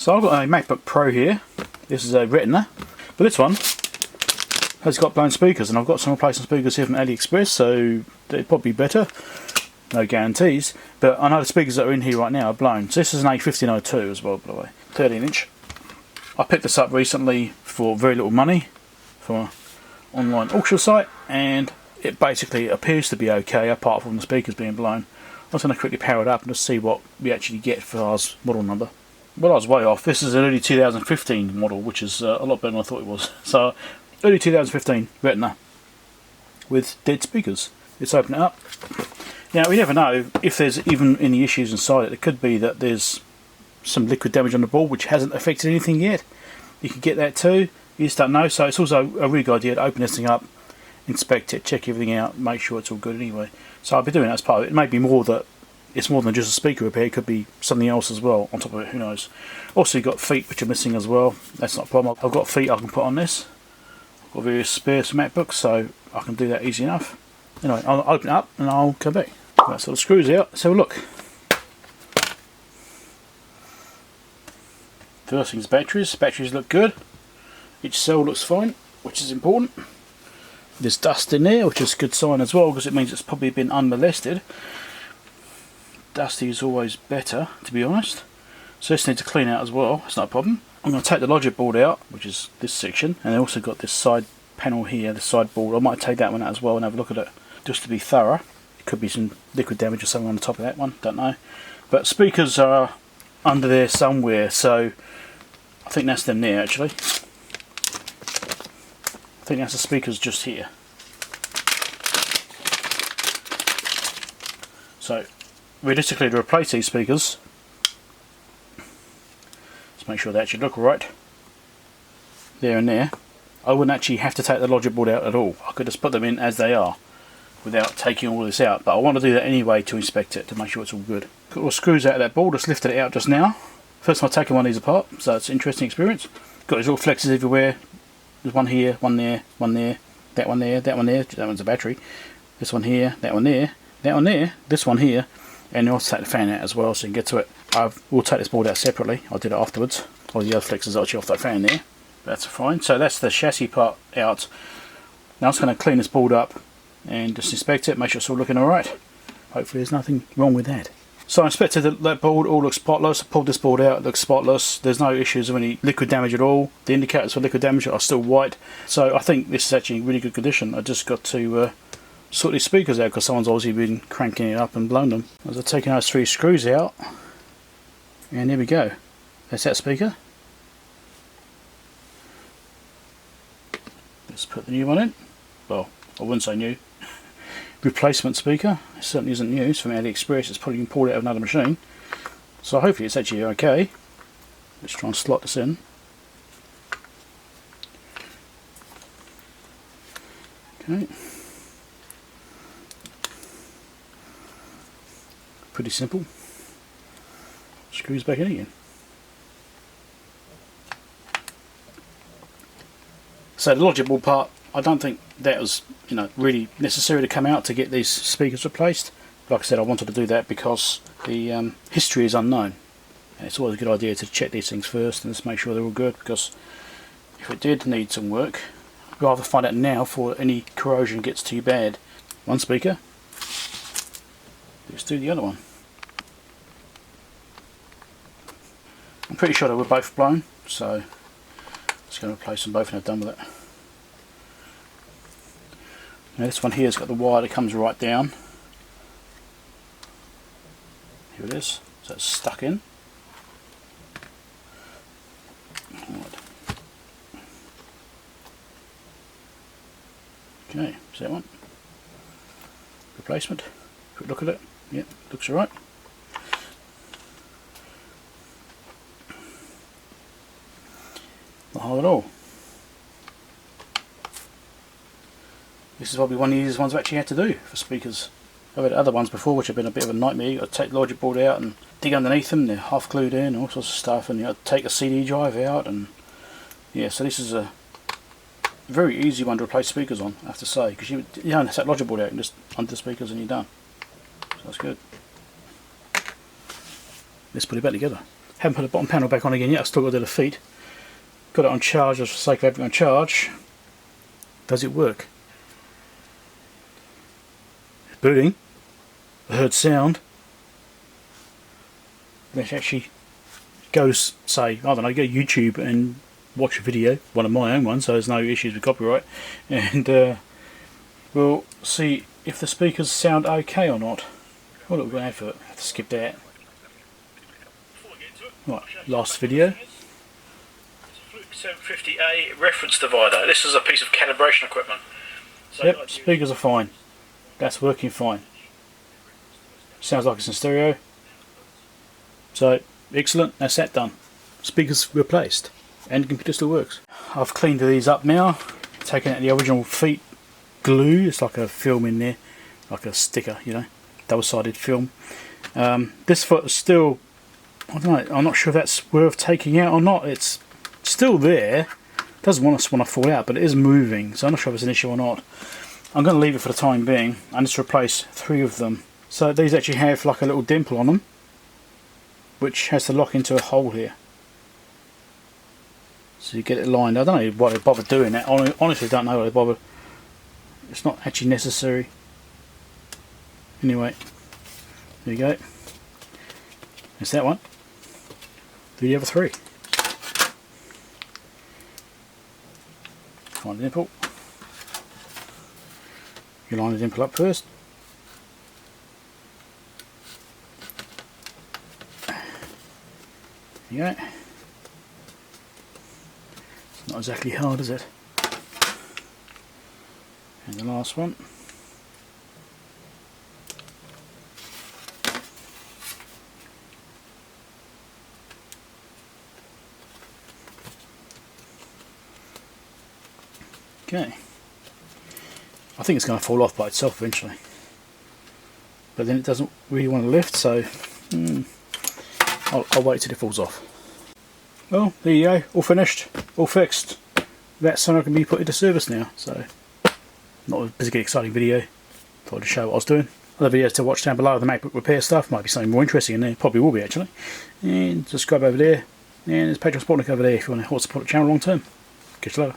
So I've got a MacBook Pro here. This is a Retina, but this one has got blown speakers, and I've got some replacement speakers here from AliExpress, so they'd probably be better. No guarantees, but I know the speakers that are in here right now are blown. So this is an A1502 as well, by the way, 13-inch. I picked this up recently for very little money from an online auction site, and it basically appears to be okay apart from the speakers being blown. I'm just going to quickly power it up and just see what we actually get for our model number. Well, I was way off. This is an early 2015 model, which is a lot better than I thought it was. So, early 2015 Retina with dead speakers. Let's open it up. Now, we never know if there's even any issues inside it. It could be that there's some liquid damage on the board which hasn't affected anything yet. You could get that too. You just don't know. So it's also a really good idea to open this thing up, inspect it, check everything out, make sure it's all good anyway. So I'll be doing that as part of it. It may be more that it's more than just a speaker repair. It could be something else as well on top of it. Who knows? Also, you've got feet which are missing as well. That's not a problem. I've got feet I can put on this. I've got various spares for MacBooks, so I can do that easy enough. Anyway, I'll open it up and I'll come back. Right, so the screws out. Let's have a look. First thing is batteries. Batteries look good. Each cell looks fine, which is important. There's dust in there, which is a good sign as well, because it means it's probably been unmolested. Dusty is always better, to be honest. So this needs to clean out as well. It's not a problem. I'm going to take the logic board out, which is this section, and I also got this side panel here, the side board. I might take that one out as well and have a look at it, just to be thorough. It could be some liquid damage or something on the top of that one, don't know. But speakers are under there somewhere, so I think that's them there actually. I think that's the speakers just here. So realistically, to replace these speakers, let's make sure they actually look right there and there. I wouldn't actually have to take the logic board out at all. I could just put them in as they are without taking all this out, but I want to do that anyway to inspect it, to make sure it's all good. Got all the screws out of that board. Just lifted it out just now. First time I've taken one of these apart, so it's an interesting experience. Got these little flexes everywhere. There's one here, one there, one there, that one there, that one there. That one's a battery. This one here, that one there, that one there, this one here, and you also take the fan out as well so you can get to it. We'll take this board out separately. I'll do that afterwards. All the other flexes are actually off that fan there. That's fine. So that's the chassis part out. Now I'm just going to clean this board up and just inspect it, make sure it's all looking alright. Hopefully there's nothing wrong with that. So I inspected that board, all looks spotless. I pulled this board out, it looks spotless. There's no issues of any liquid damage at all. The indicators for liquid damage are still white. So I think this is actually in really good condition. I just got to sort these speakers out because someone's obviously been cranking it up and blown them. As I've taken those 3 screws out, and there we go. That's that speaker. Let's put the new one in. Well, I wouldn't say new. Replacement speaker. It certainly isn't new. It's from AliExpress. It's probably imported out of another machine. So hopefully it's actually okay. Let's try and slot this in. Okay. Pretty simple. Screws back in again. So the logic board part, I don't think that was, really necessary to come out to get these speakers replaced. Like I said, I wanted to do that because the history is unknown. And it's always a good idea to check these things first and just make sure they're all good, because if it did need some work, I'd rather find out now before any corrosion gets too bad. One speaker. Let's do the other one. I'm pretty sure they were both blown, so just going to replace them both and I'm done with it. Now this one here has got the wire that comes right down. Here it is. So it's stuck in. Right. Okay, is that one? Replacement. Quick look at it. Yep, looks alright. Not hard at all. This is probably one of the easiest ones I've actually had to do for speakers. I've had other ones before which have been a bit of a nightmare. You've got to take the logic board out and dig underneath them, they're half glued in, all sorts of stuff, and you've got to take a CD drive out, and yeah, so this is a very easy one to replace speakers on, I have to say, because you don't have to take the logic board out and just undo the speakers and you're done. So that's good. Let's put it back together. Haven't put the bottom panel back on again yet, I've still got to do the feet. Got it on charge just for the sake of having it on charge. Does it work? It's booting. I heard sound. Let's actually go, say, I don't know, go to YouTube and watch a video, one of my own ones, so there's no issues with copyright, and we'll see if the speakers sound okay or not. What little advert, I have to skip that. Right, last video. 750A reference divider. This is a piece of calibration equipment. So yep, speakers are fine. That's working fine. Sounds like it's in stereo. So, excellent, that's that done. Speakers replaced, and the computer still works. I've cleaned these up now, taken out the original feet glue. It's like a film in there, like a sticker, you know, double-sided film. This foot is still, I don't know, I'm not sure if that's worth taking out or not. It's still there, doesn't want to fall out, but it is moving, so I'm not sure if it's an issue or not. I'm going to leave it for the time being, and just replace 3 of them. So these actually have like a little dimple on them, which has to lock into a hole here. So you get it lined. I don't know why they bother doing that. Honestly, don't know why they bother. It's not actually necessary. Anyway, there you go. There's that one. Do the other 3. Find the dimple. You line the dimple up first. There you go. It's not exactly hard, is it? And the last one. Okay. I think it's going to fall off by itself eventually. But then it doesn't really want to lift, so I'll wait till it falls off. Well, there you go, all finished, all fixed. That sonar can be put into service now, so not a particularly exciting video. Thought I'd show what I was doing. Other videos to watch down below, the MacBook repair stuff, might be something more interesting in there, probably will be actually. And subscribe over there, and there's Patreon support link over there if you want to help support the channel long term. Catch you later.